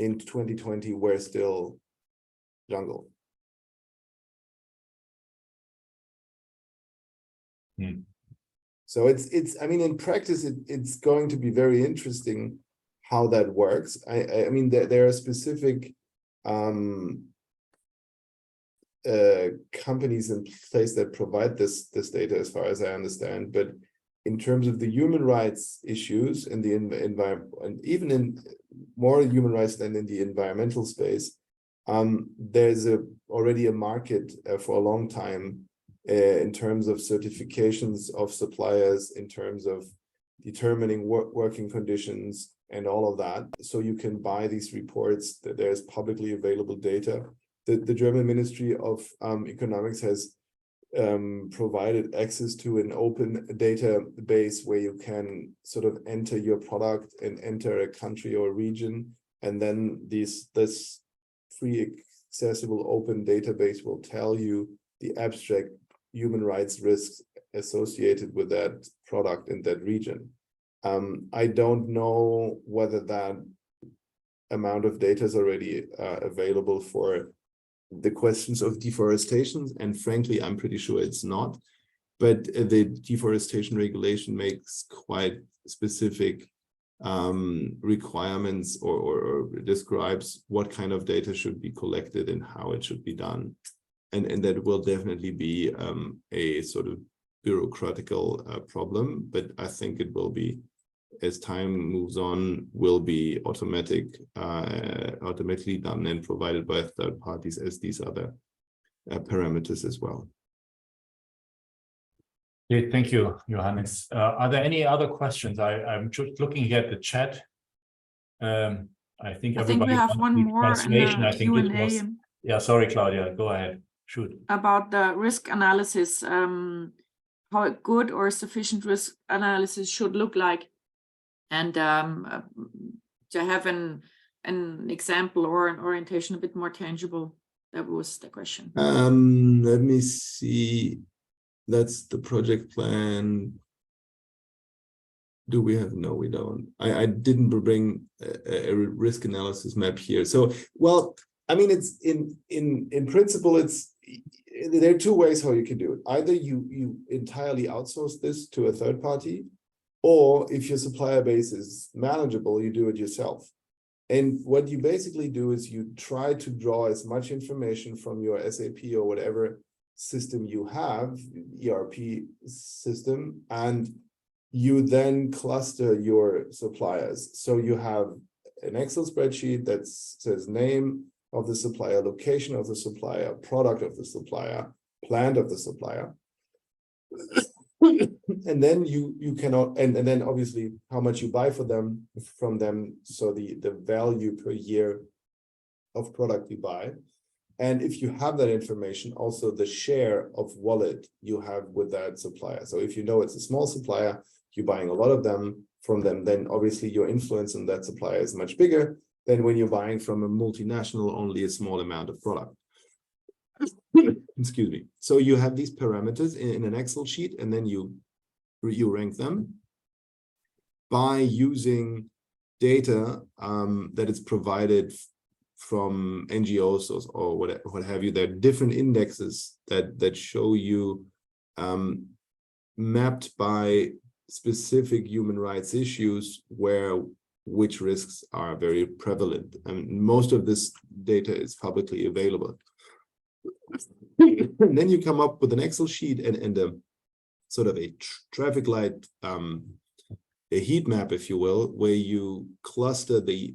in 2020 were still jungle. So it's I mean, in practice, it's going to be very interesting how that works. I mean, there are specific companies in place that provide this data, as far as I understand, but in terms of the human rights issues in the environment, and even in more human rights than in the environmental space, there's already a market for a long time in terms of certifications of suppliers, in terms of determining working conditions and all of that. So you can buy these reports, that there's publicly available data. The German Ministry of Economics has provided access to an open database where you can sort of enter your product and enter a country or region, and then this free accessible open database will tell you the abstract human rights risks associated with that product in that region. I don't know whether that amount of data is already available for the questions of deforestation, and frankly, I'm pretty sure it's not. But the deforestation regulation makes quite specific requirements or describes what kind of data should be collected and how it should be done. And that will definitely be a sort of bureaucratical problem, but I think it will be, as time moves on, will be automatically done and provided by third parties as these other parameters as well. Okay, thank you, Johannes. Are there any other questions? I'm just looking here at the chat. I think we have one more translation. I think it was. Yeah, sorry, Claudia. Go ahead. Shoot. About the risk analysis, how a good or sufficient risk analysis should look like. And to have an example or an orientation a bit more tangible. That was the question. Let me see. That's the project plan. Do we have? No, we don't. I didn't bring a risk analysis map here. So, well, I mean, it's in principle, there are two ways how you can do it. Either you entirely outsource this to a third party, or if your supplier base is manageable, you do it yourself. And what you basically do is you try to draw as much information from your SAP or whatever system you have, ERP system, and you then cluster your suppliers. So you have an Excel spreadsheet that says name of the supplier, location of the supplier, product of the supplier, plant of the supplier. And then you cannot, and then obviously how much you buy from them. So the value per year of product you buy. And if you have that information, also the share of wallet you have with that supplier. So if you know it's a small supplier, you're buying a lot of them from them, then obviously your influence in that supplier is much bigger than when you're buying from a multinational, only a small amount of product. Excuse me. So you have these parameters in an Excel sheet, and then you rank them by using data that is provided from NGOs or what have you. There are different indexes that show you mapped by specific human rights issues which risks are very prevalent. And most of this data is publicly available. And then you come up with an Excel sheet and a sort of a traffic light, a heat map, if you will, where you cluster the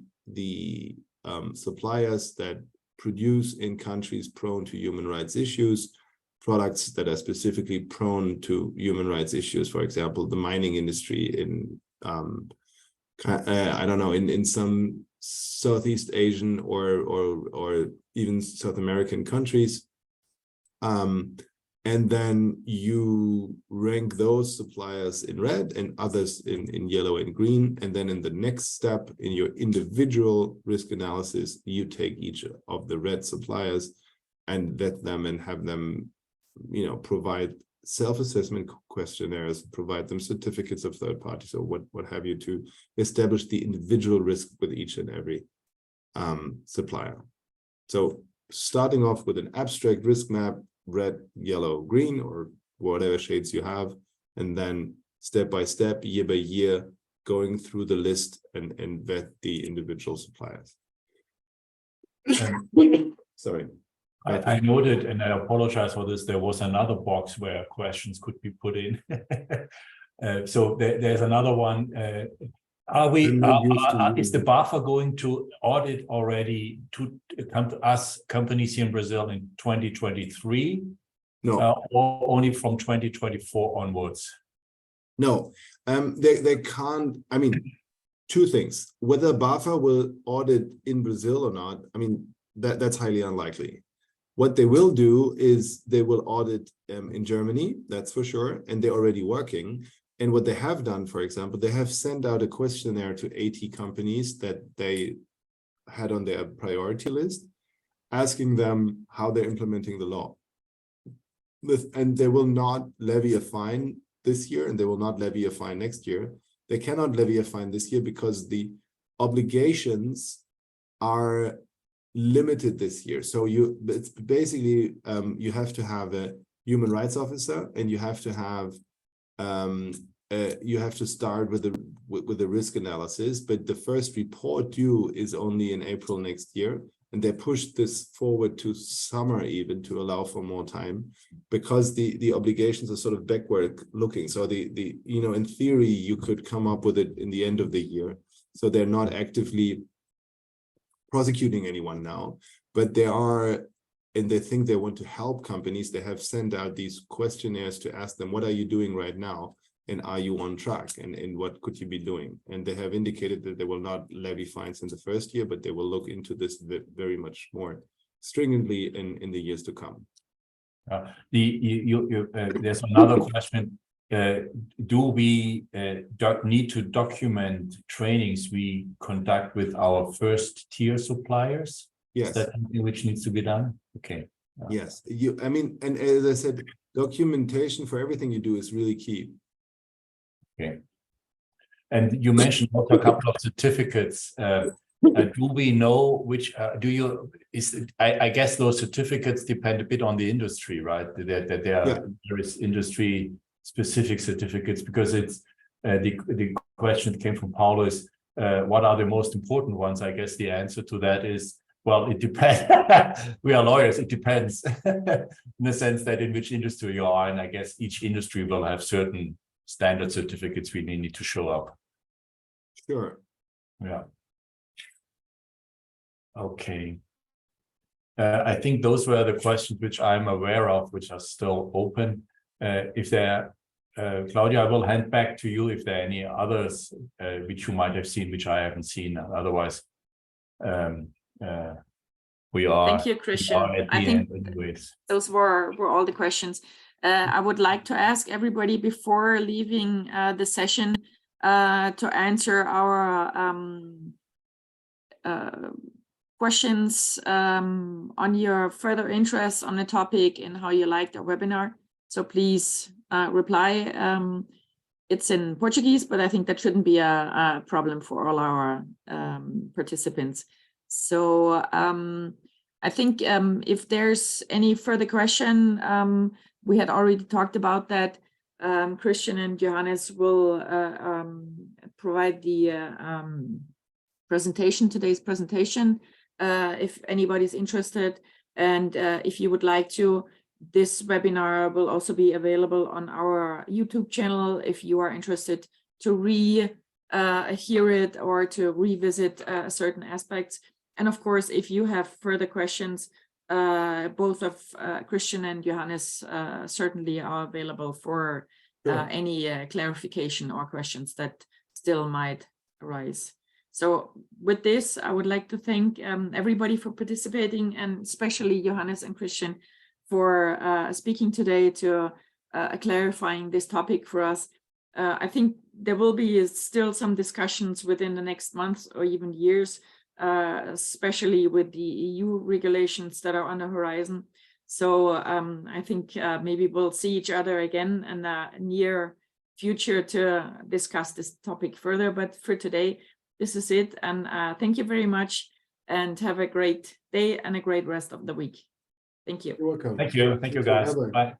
suppliers that produce in countries prone to human rights issues, products that are specifically prone to human rights issues. For example, the mining industry in I don't know, in some Southeast Asian or even South American countries. And then you rank those suppliers in red and others in yellow and green. And then in the next step, in your individual risk analysis, you take each of the red suppliers and vet them and have them, provide self-assessment questionnaires, provide them certificates of third parties or what have you, to establish the individual risk with each and every supplier. So starting off with an abstract risk map, red, yellow, green, or whatever shades you have, and then step by step, year by year, going through the list and vet the individual suppliers. Sorry. I noted, and I apologize for this, there was another box where questions could be put in. So there's another one. Is the BAFA going to audit already to come to us companies here in Brazil in 2023? No. Or only from 2024 onwards? No, they can't. I mean, two things. Whether BAFA will audit in Brazil or not, I mean, that's highly unlikely. What they will do is they will audit in Germany, that's for sure, and they're already working. And what they have done, for example, they have sent out a questionnaire to 80 companies that they had on their priority list, asking them how they're implementing the law. And they will not levy a fine this year, and they will not levy a fine next year. They cannot levy a fine this year because the obligations are limited this year. So it's basically you have to have a human rights officer, and you have to have you have to start with the risk analysis, but the first report due is only in April next year, and they pushed this forward to summer even to allow for more time, because the obligations are sort of backward looking. So in theory you could come up with it in the end of the year. So they're not actively prosecuting anyone now, but they are. And they think they want to help companies. They have sent out these questionnaires to ask them, what are you doing right now? And are you on track? And what could you be doing? And they have indicated that they will not levy fines in the first year, but they will look into this very much more stringently in the years to come. There's another question. Do we need to document trainings we conduct with our first tier suppliers? Yes. Is that something which needs to be done? Okay. Yes. And as I said, documentation for everything you do is really key. Okay. And you mentioned also a couple of certificates. Do we know which? I guess those certificates depend a bit on the industry, right? That there is industry specific certificates, because it's the question that came from Paulo is, what are the most important ones? I guess the answer to that is, well, it depends. We are lawyers, it depends in the sense that in which industry you are. And I guess each industry will have certain standard certificates we need to show up. Sure. Yeah. Okay. I think those were the questions which I'm aware of, which are still open. If there, Claudia, I will hand back to you if there are any others which you might have seen, which I haven't seen. Otherwise, we are. Thank you, Christian. I think those were all the questions. I would like to ask everybody before leaving the session to answer our questions on your further interest on the topic and how you liked our webinar. So please reply. It's in Portuguese, but I think that shouldn't be a problem for all our participants. So I think if there's any further question, we had already talked about that. Christian and Johannes will provide the presentation, today's presentation, if anybody's interested. And if you would like to, this webinar will also be available on our YouTube channel if you are interested to hear it or to revisit certain aspects. And of course, if you have further questions, both of Christian and Johannes certainly are available for any clarification or questions that still might arise. So with this, I would like to thank everybody for participating, and especially Johannes and Christian for speaking today to clarifying this topic for us. I think there will be still some discussions within the next months or even years, especially with the EU regulations that are on the horizon. So I think maybe we'll see each other again in the near future to discuss this topic further. But for today, this is it. And thank you very much and have a great day and a great rest of the week. Thank you. You're welcome. Thank you. Thank you, guys. Bye.